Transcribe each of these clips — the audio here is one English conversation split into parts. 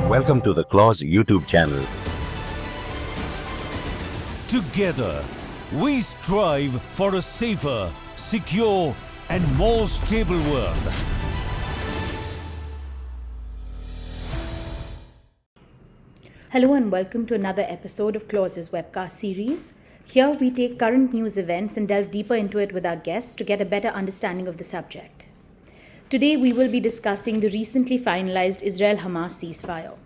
Welcome to the Clause YouTube channel. Together, we strive for a safer, secure, and more stable world. Hello and welcome to another episode of Clause's webcast series. Here we take current news events and delve deeper into it with our guests to get a better understanding of the subject. Today we will be discussing the recently finalized Israel-Hamas ceasefire.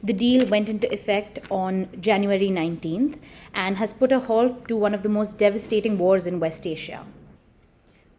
The deal went into effect on January 19th and has put a halt to one of the most devastating wars in West Asia.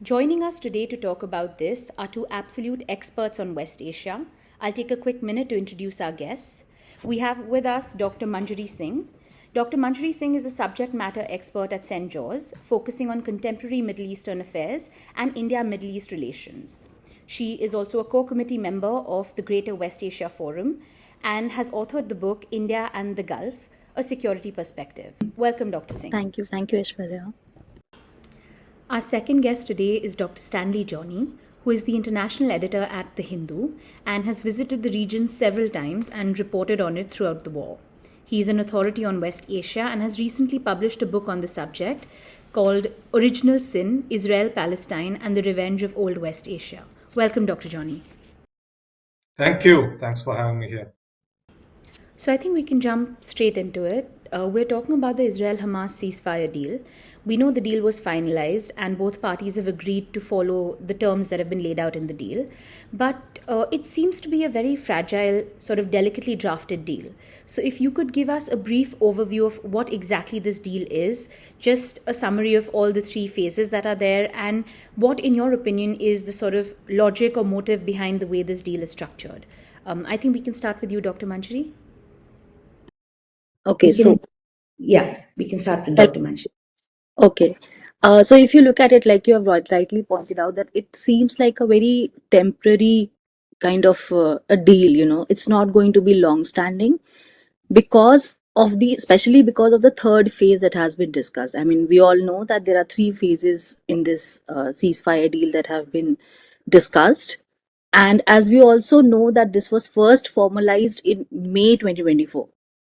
Joining us today to talk about this are two absolute experts on West Asia. I'll take a quick minute to introduce our guests. We have with us Dr. Manjari Singh. Dr. Manjari Singh is a subject matter expert at CENJOWS, focusing on contemporary Middle Eastern affairs and India-Middle East relations. She is also a co-committee member of the Greater West Asia Forum and has authored the book India and the Gulf, A Security Perspective. Welcome, Dr. Singh. Thank you, Aishwarya. Our second guest today is Dr. Stanley Johny, who is the international editor at The Hindu and has visited the region several times and reported on it throughout the war. He is an authority on West Asia and has recently published a book on the subject called Original Sin, Israel, Palestine, and the Revenge of Old West Asia. Welcome, Dr. Johny. Thank you. Thanks for having me here. So I think we can jump straight into it. We're talking about the Israel-Hamas ceasefire deal. We know the deal was finalized and both parties have agreed to follow the terms that have been laid out in the deal. But it seems to be a very fragile, sort of delicately drafted deal. So if you could give us a brief overview of what exactly this deal is, just a summary of all the three phases that are there, and what, in your opinion, is the sort of logic or motive behind the way this deal is structured. I think we can start with you, Dr. Manjari. Okay, we can start with Dr. Manjari. Okay. So if you look at it, like you have rightly pointed out, that it seems like a very temporary kind of a deal, it's not going to be long-standing especially because of the third phase that has been discussed. I mean, we all know that there are three phases in this ceasefire deal that have been discussed. And as we also know that this was first formalized in May 2024.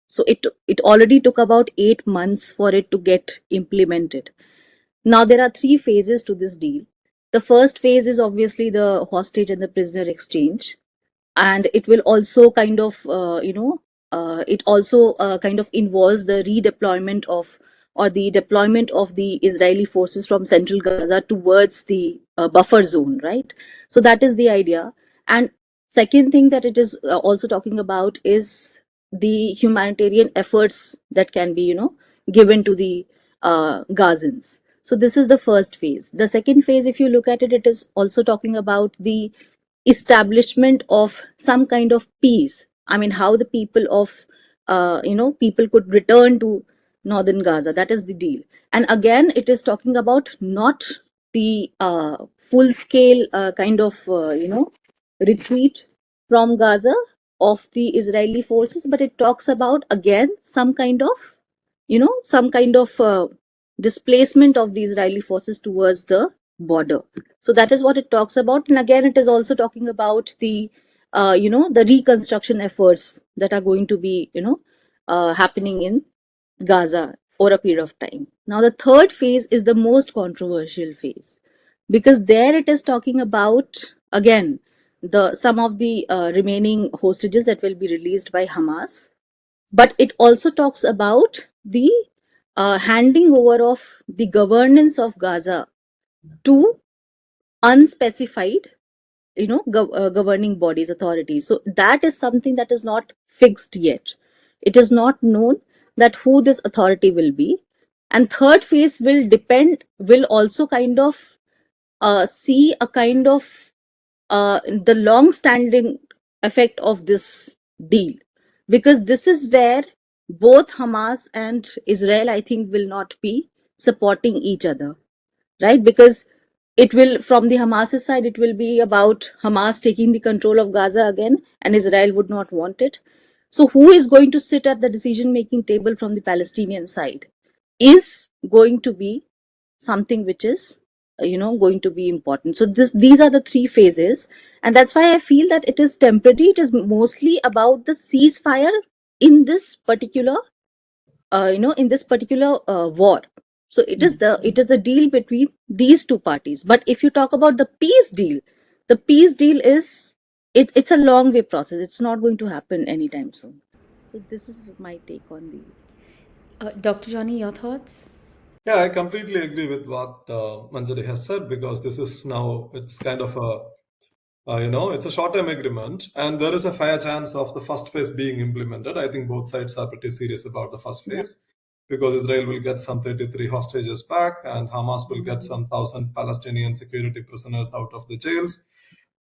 So it already took about 8 months for it to get implemented. Now there are three phases to this deal. The first phase is obviously the hostage and the prisoner exchange, and it will also kind of kind of involves the redeployment or the deployment of the Israeli forces from central Gaza towards the buffer zone, right? So that is the idea. And second thing that it is also talking about is the humanitarian efforts that can be, given to the Gazans. So this is the first phase. The second phase, if you look at it, it is also talking about the establishment of some kind of peace. I mean, how the people of, people could return to northern Gaza. That is the deal. And again, it is talking about not the full-scale kind of, retreat from Gaza of the Israeli forces, but it talks about, again, some kind of displacement of the Israeli forces towards the border. So that is what it talks about. And again, it is also talking about the, the reconstruction efforts that are going to be, happening in Gaza over a period of time. Now, the third phase is the most controversial phase, because there it is talking about, again, some of the remaining hostages that will be released by Hamas. But it also talks about the handing over of the governance of Gaza to unspecified, governing bodies, authorities. So that is something that is not fixed yet. It is not known that who this authority will be. And third phase will also kind of see a kind of the long-standing effect of this deal, because this is where both Hamas and Israel, I think, will not be supporting each other, right? Because it will, from the Hamas side, it will be about Hamas taking the control of Gaza again, and Israel would not want it. So who is going to sit at the decision-making table from the Palestinian side is going to be something which is going to be important. So these are the three phases, And that's why I feel that it is temporary. It is mostly about the ceasefire in this particular, in this particular war. So it is a deal between these two parties. But if you talk about the peace deal is it's a long way process. It's not going to happen anytime soon. So this is my take on the. Dr. Johny, your thoughts? Yeah, I completely agree with what Manjari has said, because this is now, it's kind of it's a short-term agreement, and there is a fair chance of the first phase being implemented. I think both sides are pretty serious about the first phase, because Israel will get some 33 hostages back, and Hamas will get some 1,000 Palestinian security prisoners out of the jails.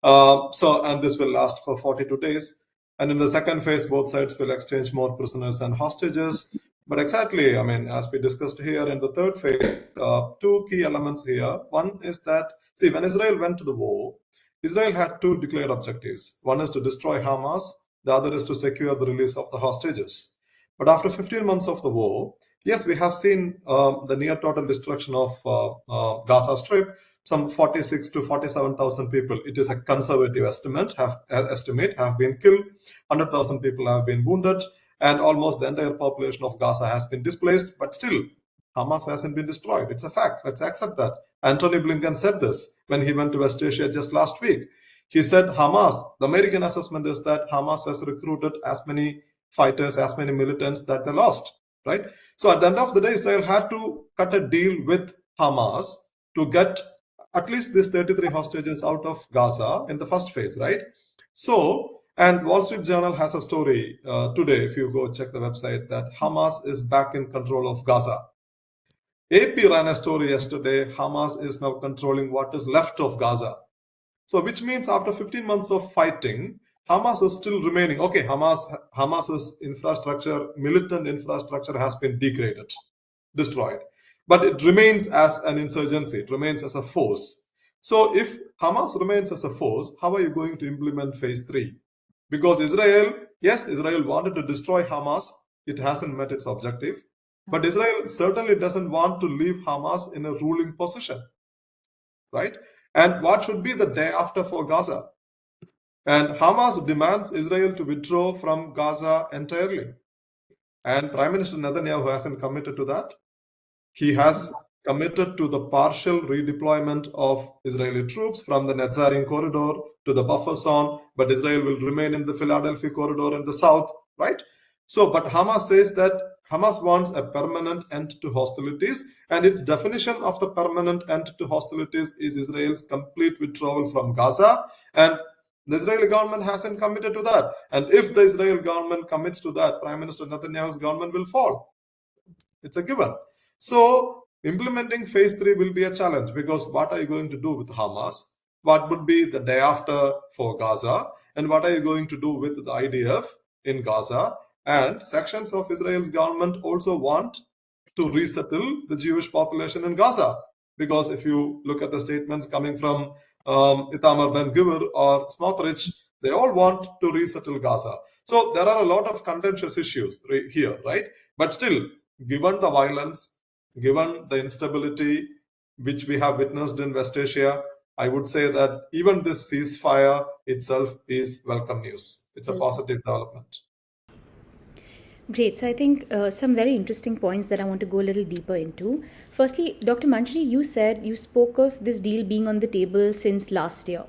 And this will last for 42 days. And in the second phase, both sides will exchange more prisoners and hostages. But exactly, I mean, as we discussed here in the third phase, two key elements here. One is that, see, when Israel went to the war, Israel had two declared objectives. One is to destroy Hamas, the other is to secure the release of the hostages. But after 15 months of the war, yes, we have seen the near total destruction of Gaza Strip. Some 46 to 47,000 people, it is a conservative estimate, have been killed. 100,000 people have been wounded, and almost the entire population of Gaza has been displaced. But still, Hamas hasn't been destroyed. It's a fact. Let's accept that. Antony Blinken said this when he went to West Asia just last week. He said Hamas, the American assessment is that Hamas has recruited as many fighters, as many militants that they lost, right? So at the end of the day, Israel had to cut a deal with Hamas to get at least these 33 hostages out of Gaza in the first phase, right? So, and Wall Street Journal has a story today, if you go check the website, that Hamas is back in control of Gaza. AP ran a story yesterday, Hamas is now controlling what is left of Gaza. So which means after 15 months of fighting, Hamas is still remaining. Okay, Hamas's infrastructure, militant infrastructure has been degraded, destroyed. But it remains as an insurgency, it remains as a force. So if Hamas remains as a force, how are you going to implement phase 3? Because Israel wanted to destroy Hamas. It hasn't met its objective. But Israel certainly doesn't want to leave Hamas in a ruling position, right? And what should be the day after for Gaza? And Hamas demands Israel to withdraw from Gaza entirely. And Prime Minister Netanyahu hasn't committed to that. He has committed to the partial redeployment of Israeli troops from the Netzarim corridor to the buffer zone, but Israel will remain in the Philadelphia corridor in the south, right? So, but Hamas says that Hamas wants a permanent end to hostilities, and its definition of the permanent end to hostilities is Israel's complete withdrawal from Gaza, and the Israeli government hasn't committed to that. And if the Israeli government commits to that, Prime Minister Netanyahu's government will fall. It's a given. So implementing phase 3 will be a challenge, because what are you going to do with Hamas? What would be the day after for Gaza? And what are you going to do with the IDF in Gaza? And sections of Israel's government also want to resettle the Jewish population in Gaza. Because if you look at the statements coming from Itamar Ben-Gvir or Smotrich, they all want to resettle Gaza. So there are a lot of contentious issues here, right? But still, given the violence, given the instability which we have witnessed in West Asia, I would say that even this ceasefire itself is welcome news. It's a positive development. Great. So I think some very interesting points that I want to go a little deeper into. Firstly, Dr. Manjari, you spoke of this deal being on the table since last year.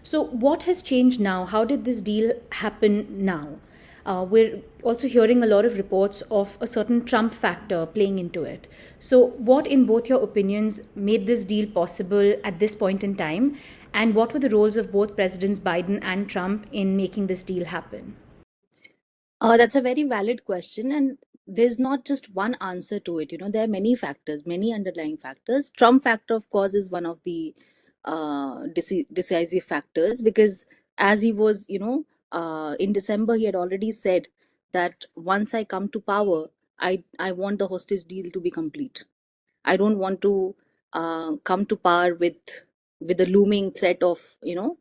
So what has changed now? How did this deal happen now? We're also hearing a lot of reports of a certain Trump factor playing into it. So what, in both your opinions, made this deal possible at this point in time? And what were the roles of both Presidents Biden and Trump in making this deal happen? That's a very valid question, and there's not just one answer to it. There are many factors, many underlying factors. Trump factor, of course, is one of the decisive factors, because as he was, in December, he had already said that once I come to power, I want the hostage deal to be complete. I don't want to come to power with the looming threat of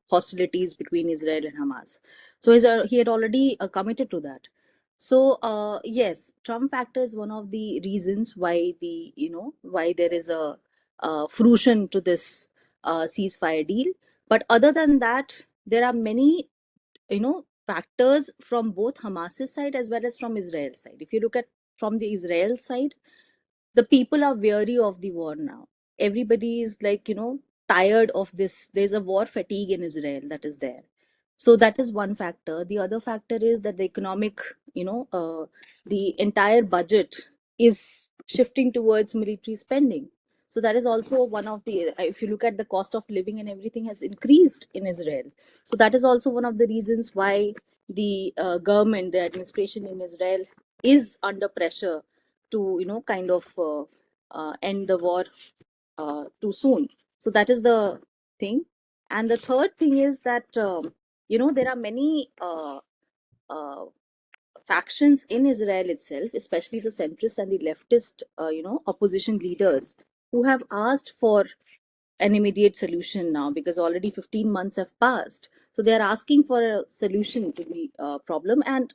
hostilities between Israel and Hamas. So he had already committed to that. So yes, Trump factor is one of the reasons why why there is a fruition to this ceasefire deal. But other than that, there are many, factors from both Hamas's side as well as from Israel's side. If you look at from the Israel side, the people are weary of the war now. Everybody is like, tired of this. There's a war fatigue in Israel that is there. So that is one factor. The other factor is that the economic, the entire budget is shifting towards military spending. So that is also one of the, if you look at the cost of living and everything has increased in Israel. So that is also one of the reasons why the government, the administration in Israel is under pressure to, kind of end the war too soon. So that is the thing. And the third thing is that, there are many factions in Israel itself, especially the centrist and the leftist, opposition leaders, who have asked for an immediate solution now, because already 15 months have passed. So they are asking for a solution to the problem. And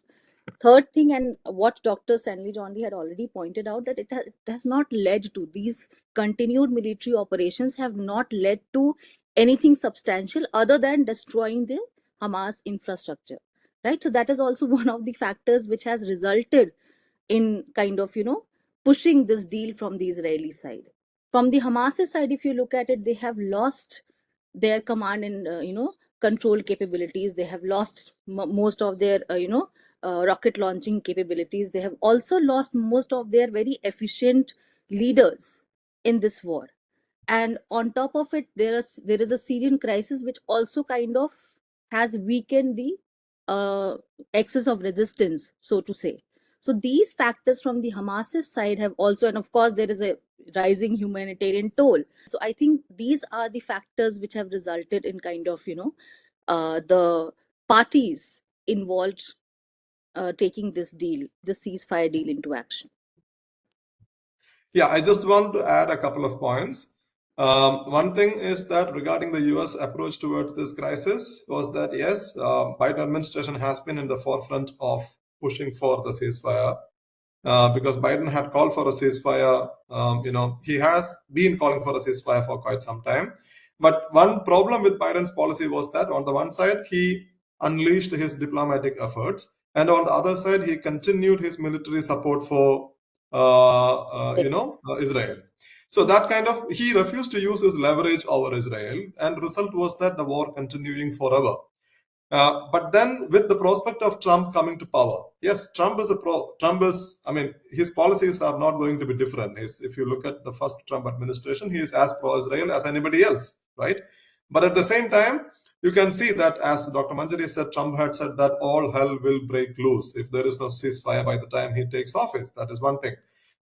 third thing, and what Dr. Stanley Johny had already pointed out, that it has not led to, these continued military operations have not led to anything substantial other than destroying the Hamas infrastructure, right? So that is also one of the factors which has resulted in kind of, pushing this deal from the Israeli side. From the Hamas side, if you look at it, they have lost their command and, control capabilities. They have lost most of their, rocket launching capabilities. They have also lost most of their very efficient leaders in this war. And on top of it, there is a Syrian crisis which also kind of has weakened the excess of resistance, so to say. So these factors from the Hamas's side have also, and of course there is a rising humanitarian toll. So I think these are the factors which have resulted in kind of, the parties involved taking this deal, the ceasefire deal, into action. Yeah, I just want to add a couple of points. One thing is that regarding the US approach towards this crisis was that, yes, Biden administration has been in the forefront of pushing for the ceasefire because Biden had called for a ceasefire. He has been calling for a ceasefire for quite some time. But one problem with Biden's policy was that on the one side, he unleashed his diplomatic efforts, and on the other side, he continued his military support for Israel. So that kind of, he refused to use his leverage over Israel, and result was that the war continuing forever. But then with the prospect of Trump coming to power, yes, his policies are not going to be different. If you look at the first Trump administration, he is as pro-Israel as anybody else, right? But at the same time, you can see that, as Dr. Manjari said, Trump had said that all hell will break loose if there is no ceasefire by the time he takes office. That is one thing.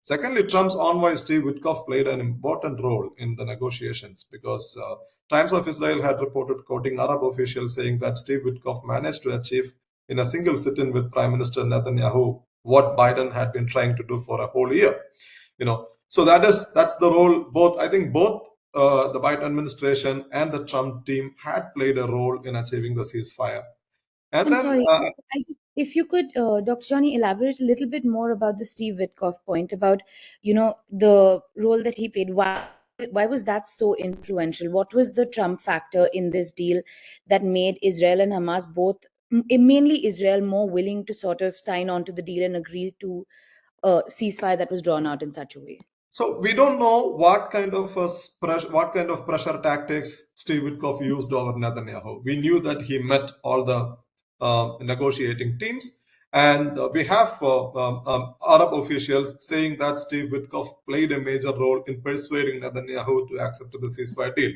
Secondly, Trump's envoy Steve Witkoff played an important role in the negotiations because Times of Israel had reported, quoting Arab officials, saying that Steve Witkoff managed to achieve in a single sit-in with Prime Minister Netanyahu what Biden had been trying to do for a whole year. So that's the role. Both the Biden administration and the Trump team had played a role in achieving the ceasefire. And I'm then, sorry. If you could, Dr. Johny, elaborate a little bit more about the Steve Witkoff point about, the role that he played. Why was that so influential? What was the Trump factor in this deal that made Israel and Hamas both, mainly Israel, more willing to sort of sign on to the deal and agree to a ceasefire that was drawn out in such a way? so we don't know what kind of pressure tactics Steve Witkoff used over Netanyahu. We knew that he met all the negotiating teams, and we have Arab officials saying that Steve Witkoff played a major role in persuading Netanyahu to accept the ceasefire deal.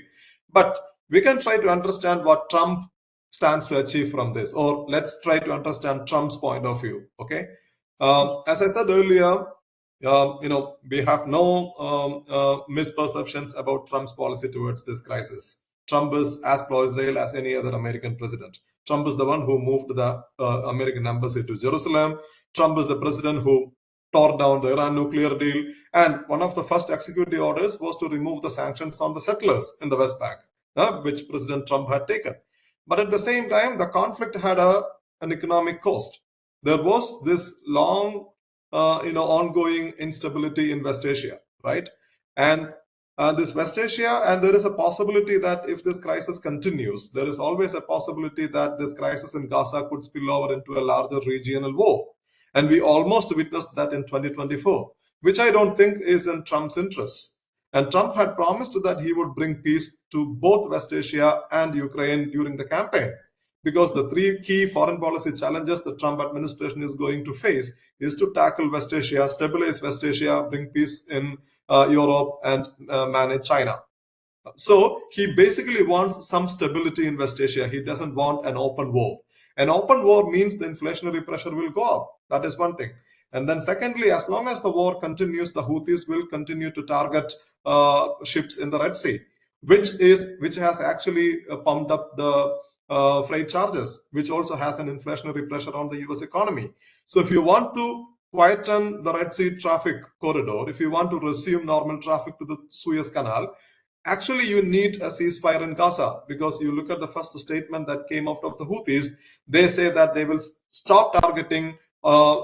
But we can try to understand what Trump stands to achieve from this, or let's try to understand Trump's point of view. Okay, as I said earlier, we have no misperceptions about Trump's policy towards this crisis. Trump is as pro-Israel as any other American president. Trump is the one who moved the American embassy to Jerusalem. Trump is the president who tore down the Iran nuclear deal. And one of the first executive orders was to remove the sanctions on the settlers in the West Bank, which President Trump had taken. But at the same time, the conflict had an economic cost. There was this long ongoing instability in West Asia, right? And this West Asia, and there is a possibility that if this crisis continues, there is always a possibility that this crisis in Gaza could spill over into a larger regional war. And we almost witnessed that in 2024, which I don't think is in Trump's interest. And Trump had promised that he would bring peace to both West Asia and Ukraine during the campaign. Because the three key foreign policy challenges the Trump administration is going to face is to tackle West Asia, stabilize West Asia, bring peace in Europe, and manage China. So he basically wants some stability in West Asia. He doesn't want an open war. An open war means the inflationary pressure will go up. That is one thing. And then secondly, as long as the war continues, the Houthis will continue to target ships in the Red Sea, which has actually pumped up the freight charges, which also has an inflationary pressure on the US economy. So if you want to quieten the Red Sea traffic corridor, if you want to resume normal traffic to the Suez Canal, actually you need a ceasefire in Gaza, because you look at the first statement that came out of the Houthis, they say that they will stop targeting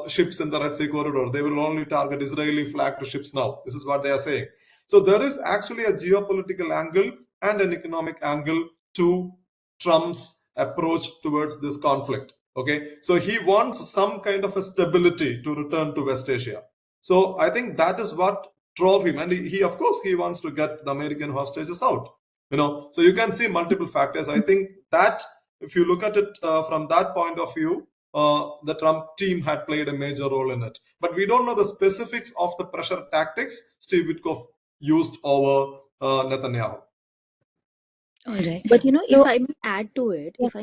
ships in the Red Sea corridor. They will only target Israeli flagged ships now. This is what they are saying. So there is actually a geopolitical angle and an economic angle to Trump's approach towards this conflict. Okay, so he wants some kind of a stability to return to West Asia. So I think that is what drove him, and he of course he wants to get the American hostages out. So you can see multiple factors. I think that if you look at it from that point of view, the Trump team had played a major role in it. But we don't know the specifics of the pressure tactics Steve Witkoff used over Netanyahu. All right. But if So, I may add to it, yes.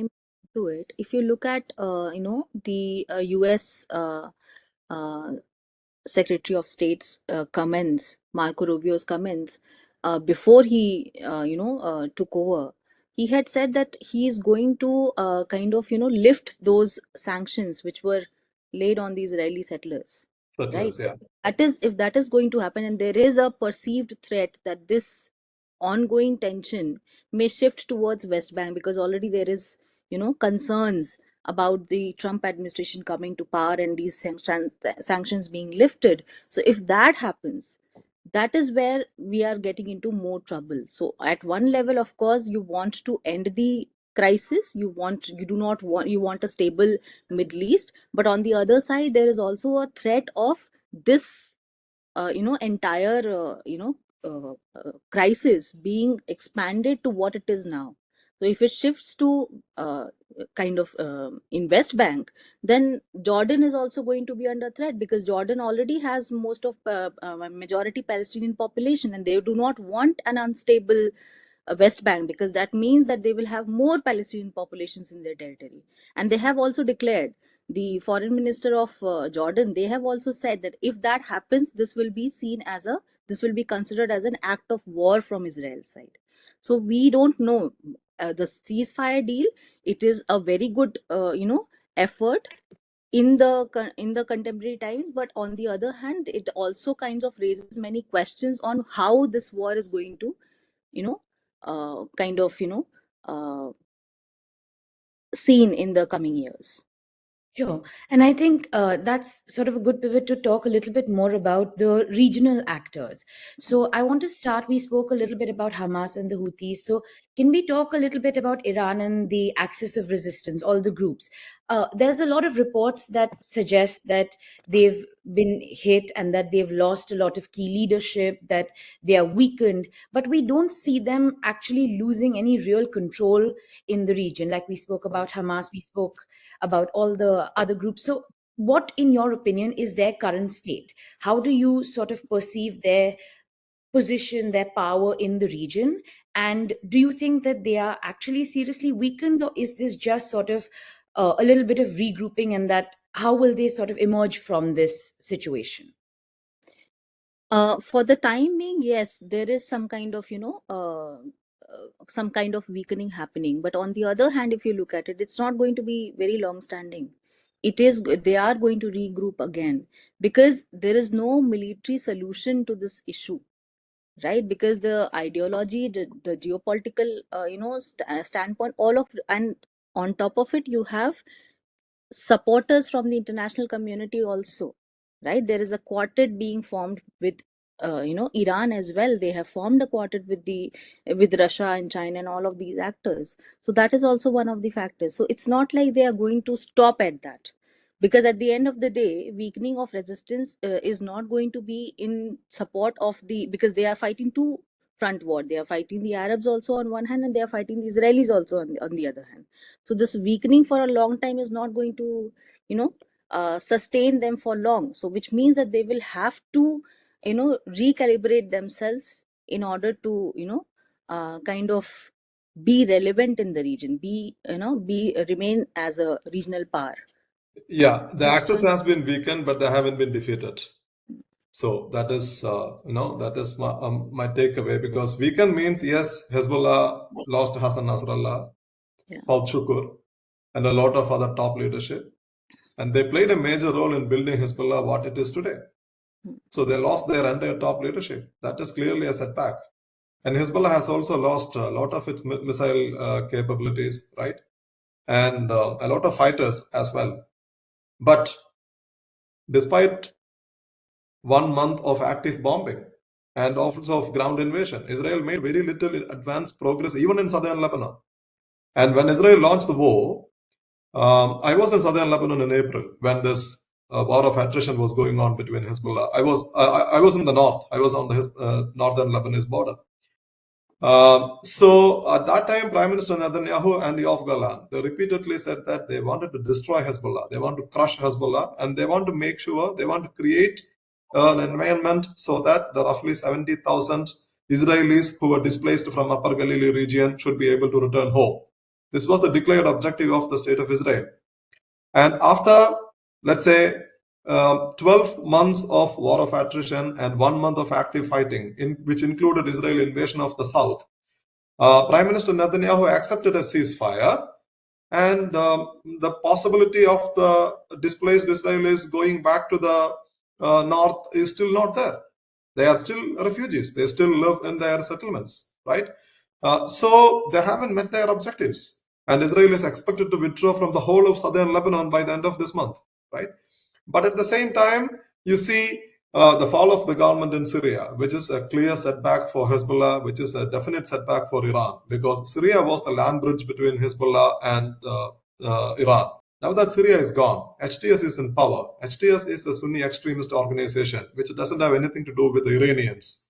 if you look at the U.S. Secretary of State's comments, Marco Rubio's comments, before he took over, he had said that he is going to kind of lift those sanctions which were laid on the Israeli settlers, right? Yeah. That is, if that is going to happen, and there is a perceived threat that this ongoing tension may shift towards West Bank, because already there is concerns about the Trump administration coming to power and these sanctions being lifted. So if that happens, that is where we are getting into more trouble. So at one level, of course, you want to end the crisis, you want a stable Middle East, but on the other side there is also a threat of this entire crisis being expanded to what it is now. So if it shifts to kind of in West Bank, then Jordan is also going to be under threat, because Jordan already has most of majority Palestinian population, and they do not want an unstable West Bank, because that means that they will have more Palestinian populations in their territory. And they have also declared, the foreign minister of Jordan, they have also said that if that happens, this will be considered as an act of war from Israel's side. So we don't know. The ceasefire deal, it is a very good effort in the contemporary times, but on the other hand, it also kinds of raises many questions on how this war is going to kind of seen in the coming years. Sure. And I think that's sort of a good pivot to talk a little bit more about the regional actors. So I want to start. We spoke a little bit about Hamas and the Houthis. So can we talk a little bit about Iran and the axis of resistance, all the groups? There's a lot of reports that suggest that they've been hit and that they've lost a lot of key leadership, that they are weakened, but we don't see them actually losing any real control in the region. Like we spoke about Hamas, we spoke about all the other groups. So what, in your opinion, is their current state? How do you sort of perceive their position, their power in the region? And do you think that they are actually seriously weakened, or is this just sort of a little bit of regrouping, and that how will they sort of emerge from this situation? For the time being, yes, there is some kind of weakening happening. But on the other hand, if you look at it, it's not going to be very long standing. They are going to regroup again, because there is no military solution to this issue, right? Because the ideology, the geopolitical standpoint, and on top of it, you have supporters from the international community also, right? There is a quartet being formed with Iran as well. They have formed a quartet with Russia and China and all of these actors. So that is also one of the factors. So it's not like they are going to stop at that, because at the end of the day, weakening of resistance is not going to be in support of because they are fighting two front war. They are fighting the Arabs also on one hand, and they are fighting the Israelis also on the other hand. So this weakening for a long time is not going to, sustain them for long. So which means that they will have to, recalibrate themselves in order to, kind of be relevant in the region, be remain as a regional power. Yeah, the That's axis one. has been weakened, but they haven't been defeated. So that is, that is my takeaway, because weakened means, yes, Hezbollah lost Hassan Nasrallah, Yeah. Paul Shukur, and a lot of other top leadership. And they played a major role in building Hezbollah what it is today. So they lost their entire top leadership. That is clearly a setback. And Hezbollah has also lost a lot of its missile capabilities, right? And a lot of fighters as well. But despite 1 month of active bombing and also of ground invasion, Israel made very little advanced progress, even in southern Lebanon. And when Israel launched the war, I was in southern Lebanon in April when this war of attrition was going on between Hezbollah. I was in the north. I was on the northern Lebanese border. So at that time, Prime Minister Netanyahu and Yoav Gallant, they repeatedly said that they wanted to destroy Hezbollah. They want to crush Hezbollah, and they want to make sure, they want to create an environment so that the roughly 70,000 Israelis who were displaced from Upper Galilee region should be able to return home. This was the declared objective of the state of Israel. And after, let's say, 12 months of war of attrition and 1 month of active fighting, which included Israeli invasion of the south, Prime Minister Netanyahu accepted a ceasefire, and the possibility of the displaced Israelis going back to the north is still not there. They are still refugees. They still live in their settlements, right? So they haven't met their objectives. And Israel is expected to withdraw from the whole of southern Lebanon by the end of this month, right? But at the same time, you see the fall of the government in Syria, which is a clear setback for Hezbollah, which is a definite setback for Iran, because Syria was the land bridge between Hezbollah and Iran. Now that Syria is gone, HTS is in power. HTS is a Sunni extremist organization, which doesn't have anything to do with the Iranians.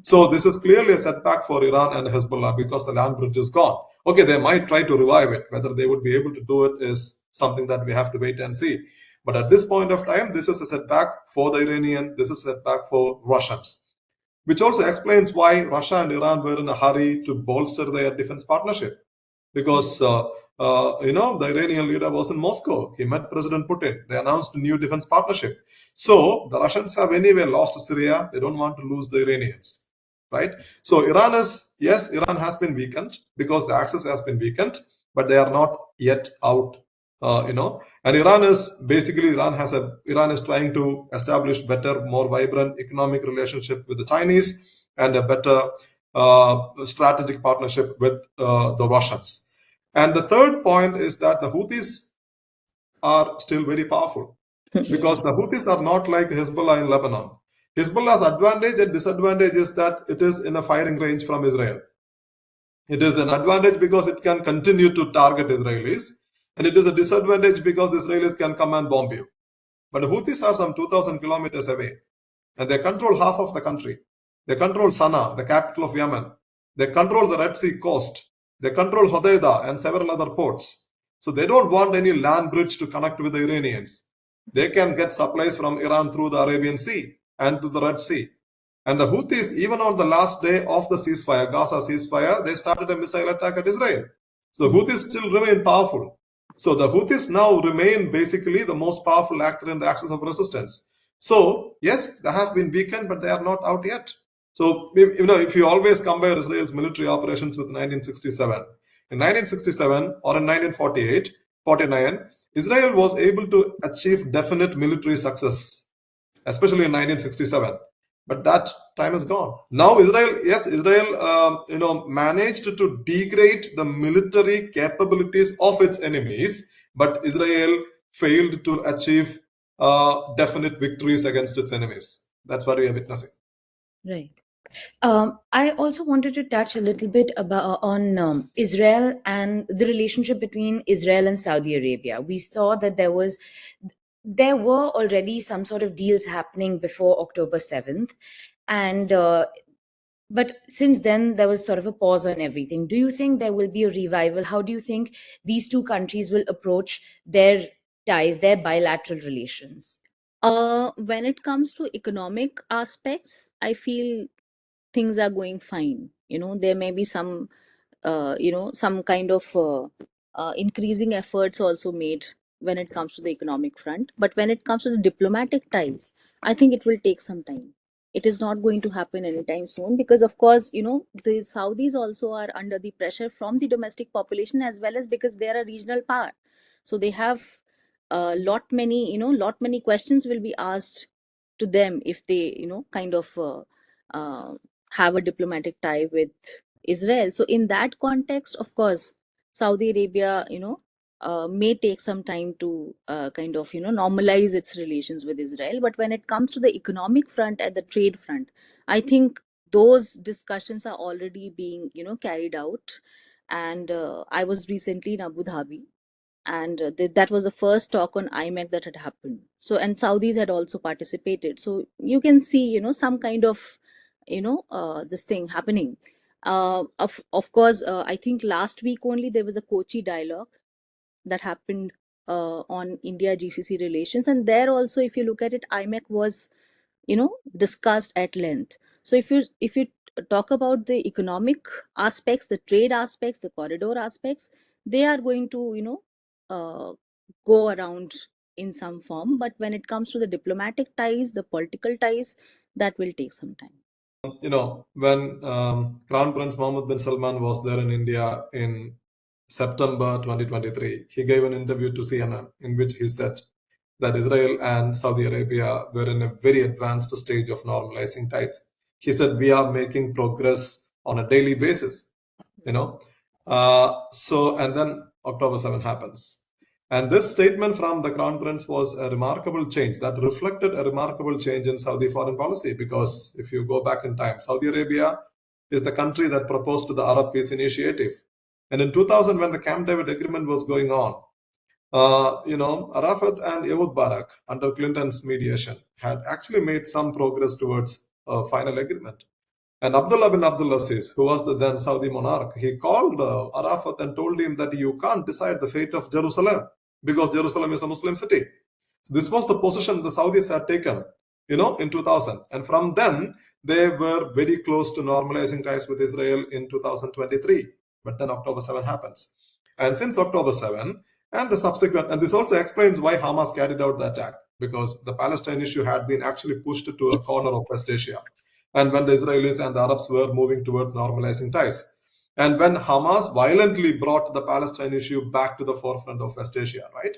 So this is clearly a setback for Iran and Hezbollah because the land bridge is gone. Okay, they might try to revive it. Whether they would be able to do it is something that we have to wait and see. But at this point of time, this is a setback for the Iranian, this is a setback for Russians, which also explains why Russia and Iran were in a hurry to bolster their defense partnership. Because, the Iranian leader was in Moscow. He met President Putin. They announced a new defense partnership. So the Russians have anyway lost Syria. They don't want to lose the Iranians, right? So Iran has been weakened because the axis has been weakened, but they are not yet out. And Iran is trying to establish better, more vibrant economic relationship with the Chinese and a better strategic partnership with the Russians. And the third point is that the Houthis are still very powerful because the Houthis are not like Hezbollah in Lebanon. Hezbollah's advantage and disadvantage is that it is in a firing range from Israel. It is an advantage because it can continue to target Israelis, and it is a disadvantage because the Israelis can come and bomb you. But the Houthis are some 2,000 kilometers away, and they control half of the country. They control Sana'a, the capital of Yemen. They control the Red Sea coast. They control Hodeidah and several other ports. So they don't want any land bridge to connect with the Iranians. They can get supplies from Iran through the Arabian Sea and to the Red Sea. And the Houthis, even on the last day of the ceasefire, Gaza ceasefire, they started a missile attack at Israel. So the Houthis still remain powerful. So the Houthis now remain basically the most powerful actor in the axis of resistance. So yes, they have been weakened, but they are not out yet. So, if you always compare Israel's military operations with 1967, in 1967 or in 1948, 49, Israel was able to achieve definite military success, especially in 1967. But that time is gone. Now Israel managed to degrade the military capabilities of its enemies, but Israel failed to achieve definite victories against its enemies. That's what we are witnessing. Right. I also wanted to touch a little bit about on Israel and the relationship between Israel and Saudi Arabia. We saw that there were already some sort of deals happening before October 7th, and but since then there was sort of a pause on everything. Do you think there will be a revival? How do you think these two countries will approach their ties, their bilateral relations? When it comes to economic aspects, I feel things are going fine. There may be some, some kind of increasing efforts also made when it comes to the economic front. But when it comes to the diplomatic ties, I think it will take some time. It is not going to happen anytime soon because, of course, the Saudis also are under the pressure from the domestic population as well as because they are a regional power. So they have a lot many questions will be asked to them if they, kind of uh, have a diplomatic tie with Israel. So in that context, of course, Saudi Arabia, may take some time to kind of, normalize its relations with Israel. But when it comes to the economic front and the trade front, I think those discussions are already being, carried out. And I was recently in Abu Dhabi, and that was the first talk on IMEC that had happened. So, and Saudis had also participated. So you can see, some kind of, this thing happening. Of course, I think last week only there was a Kochi dialogue that happened on India GCC relations, and there also, if you look at it, IMEC was, discussed at length. So if you talk about the economic aspects, the trade aspects, the corridor aspects, they are going to, go around in some form. But when it comes to the diplomatic ties, the political ties, that will take some time. When Crown Prince Mohammed bin Salman was there in India in September 2023, he gave an interview to CNN in which he said that Israel and Saudi Arabia were in a very advanced stage of normalizing ties. He said, we are making progress on a daily basis, you know. And then October 7 happens. And this statement from the Crown Prince was a remarkable change that reflected a remarkable change in Saudi foreign policy. Because if you go back in time, Saudi Arabia is the country that proposed the Arab Peace Initiative. And in 2000, when the Camp David Agreement was going on, Arafat and Ehud Barak, under Clinton's mediation, had actually made some progress towards a final agreement. And Abdullah bin Abdulaziz, who was the then Saudi monarch, he called Arafat and told him that you can't decide the fate of Jerusalem because Jerusalem is a Muslim city. So this was the position the Saudis had taken, in 2000. And from then, they were very close to normalizing ties with Israel in 2023. But then October 7 happens. And since October 7, and the subsequent, and this also explains why Hamas carried out the attack, because the Palestine issue had been actually pushed to a corner of West Asia. And when the Israelis and the Arabs were moving towards normalizing ties. And when Hamas violently brought the Palestine issue back to the forefront of West Asia, right?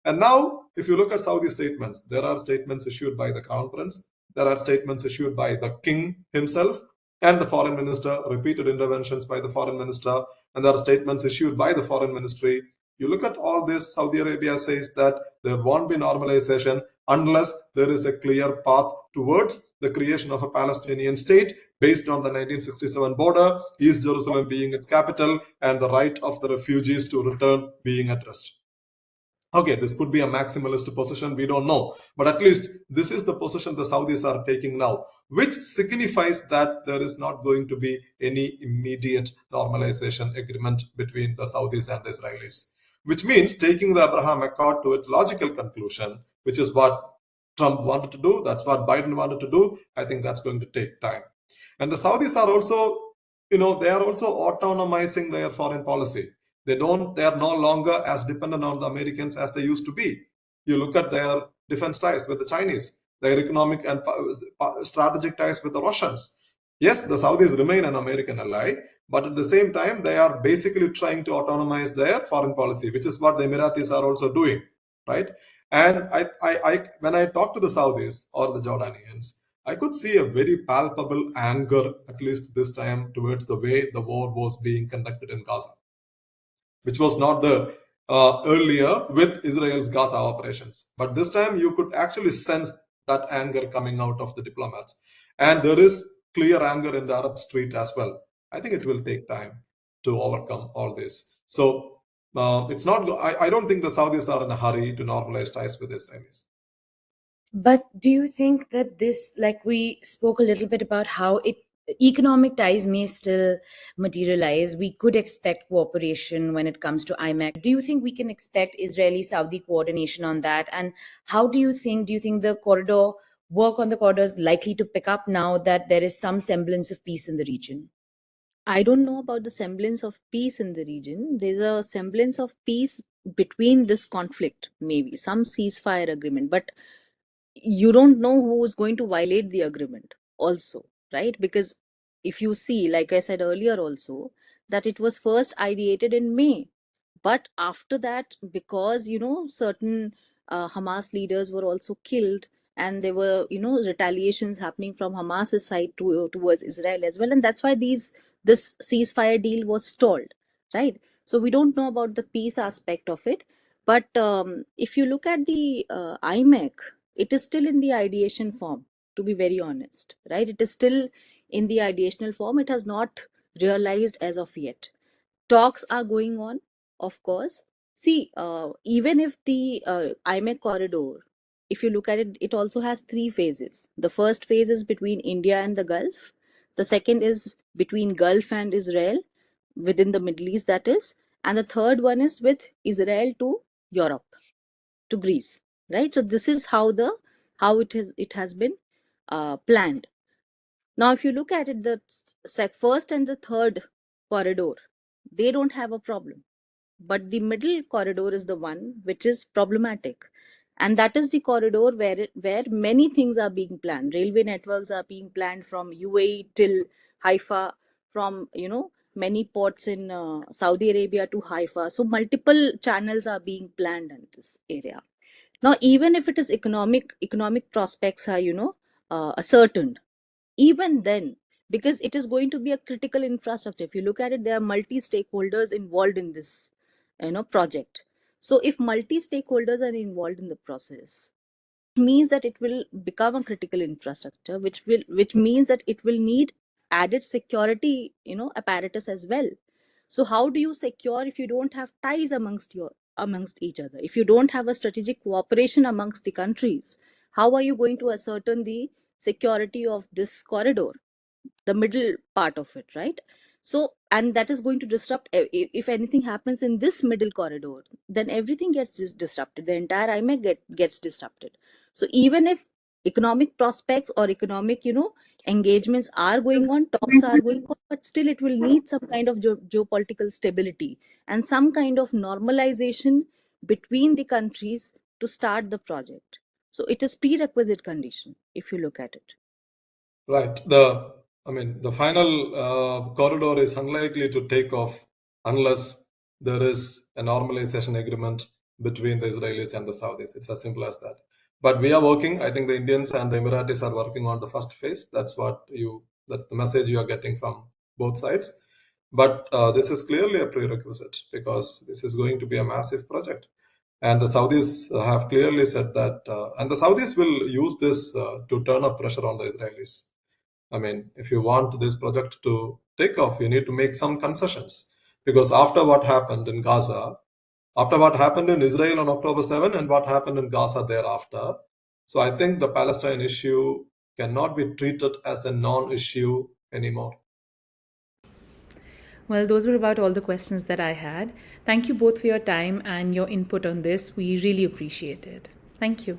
And now, if you look at Saudi statements, there are statements issued by the Crown Prince, there are statements issued by the King himself, and the Foreign Minister, repeated interventions by the Foreign Minister, and there are statements issued by the Foreign Ministry. You look at all this, Saudi Arabia says that there won't be normalization unless there is a clear path towards the creation of a Palestinian state based on the 1967 border, East Jerusalem being its capital, and the right of the refugees to return being addressed. Okay, this could be a maximalist position, we don't know. But at least this is the position the Saudis are taking now, which signifies that there is not going to be any immediate normalization agreement between the Saudis and the Israelis. Which means taking the Abraham Accord to its logical conclusion, which is what Trump wanted to do, that's what Biden wanted to do. I think that's going to take time. And the Saudis are also, they are also autonomizing their foreign policy. They are no longer as dependent on the Americans as they used to be. You look at their defense ties with the Chinese, their economic and strategic ties with the Russians. Yes, the Saudis remain an American ally, but at the same time, they are basically trying to autonomize their foreign policy, which is what the Emiratis are also doing, right? And when I talk to the Saudis or the Jordanians, I could see a very palpable anger, at least this time, towards the way the war was being conducted in Gaza, which was not the earlier with Israel's Gaza operations. But this time you could actually sense that anger coming out of the diplomats. And there is clear anger in the Arab street as well. I think it will take time to overcome all this. So it's not. I don't think the Saudis are in a hurry to normalize ties with Israelis. But do you think that this, like we spoke a little bit about how economic ties may still materialize? We could expect cooperation when it comes to IMEC. Do you think we can expect Israeli-Saudi coordination on that? And how do you think the work on the corridor is likely to pick up now that there is some semblance of peace in the region? I don't know about the semblance of peace in the region. There's a semblance of peace between this conflict, maybe some ceasefire agreement, but you don't know who is going to violate the agreement also, right? Because if you see, like I said earlier also, that it was first ideated in May, but after that, because certain Hamas leaders were also killed, and there were retaliations happening from Hamas's side towards Israel as well, and that's why this ceasefire deal was stalled, right? So we don't know about the peace aspect of it, but if you look at the IMEC, it is still in the ideation form, to be very honest, right? It is still in the ideational form. It has not realized as of yet. Talks are going on, of course. See, even if the IMEC corridor, if you look at it, it also has three phases. The first phase is between India and the Gulf. The second is between Gulf and Israel, within the Middle East, that is. And the third one is with Israel to Europe, to Greece, right? So this is how it has been planned. Now, if you look at it, the first and the third corridor, they don't have a problem, but the middle corridor is the one which is problematic, and that is the corridor where many things are being planned. Railway networks are being planned from UAE till Haifa, from many ports in Saudi Arabia to Haifa. So multiple channels are being planned in this area. Now, even if it is economic prospects are ascertained, even then, because it is going to be a critical infrastructure. If you look at it, there are multi stakeholders involved in this project. So if multi stakeholders are involved in the process, it means that it will become a critical infrastructure, which means that it will need added security apparatus as well. So how do you secure if you don't have ties amongst each other? If you don't have a strategic cooperation amongst the countries, how are you going to ascertain the security of this corridor, the middle part of it, right? So, and that is going to disrupt, if anything happens in this middle corridor, then everything gets disrupted. The entire IMEC gets disrupted. So even if economic prospects or economic engagements are going on, talks are going on, but still it will need some kind of geopolitical stability and some kind of normalization between the countries to start the project. So it is prerequisite condition if you look at it. Right. The final corridor is unlikely to take off unless there is a normalization agreement between the Israelis and the Saudis. It's as simple as that. But we are working. I think the Indians and the Emiratis are working on the first phase. That's the message you are getting from both sides. But this is clearly a prerequisite because this is going to be a massive project. And the Saudis have clearly said that, and the Saudis will use this to turn up pressure on the Israelis. I mean, if you want this project to take off, you need to make some concessions. Because after what happened in Gaza, after what happened in Israel on October 7 and what happened in Gaza thereafter, so I think the Palestine issue cannot be treated as a non-issue anymore. Well, those were about all the questions that I had. Thank you both for your time and your input on this. We really appreciate it. Thank you.